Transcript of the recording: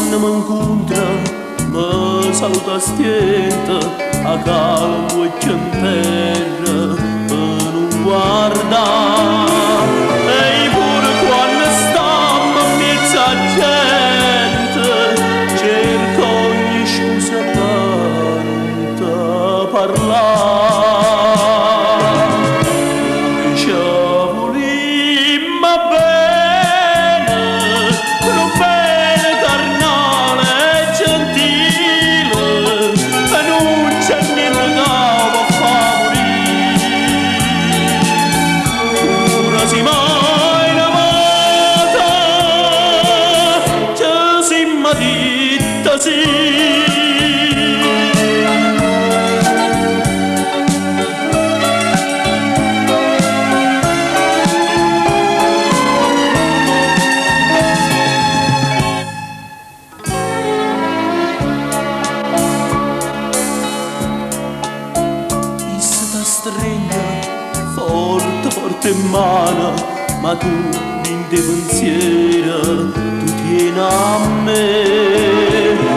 quando mi incontra mi saluta stietta a calmo e in terra per non guarda e pure quando stiamo in mezzo a gente cerco ogni scusa per non te parlare. Forte, forte in mano, ma tu in te pensiero, tu tieni a me.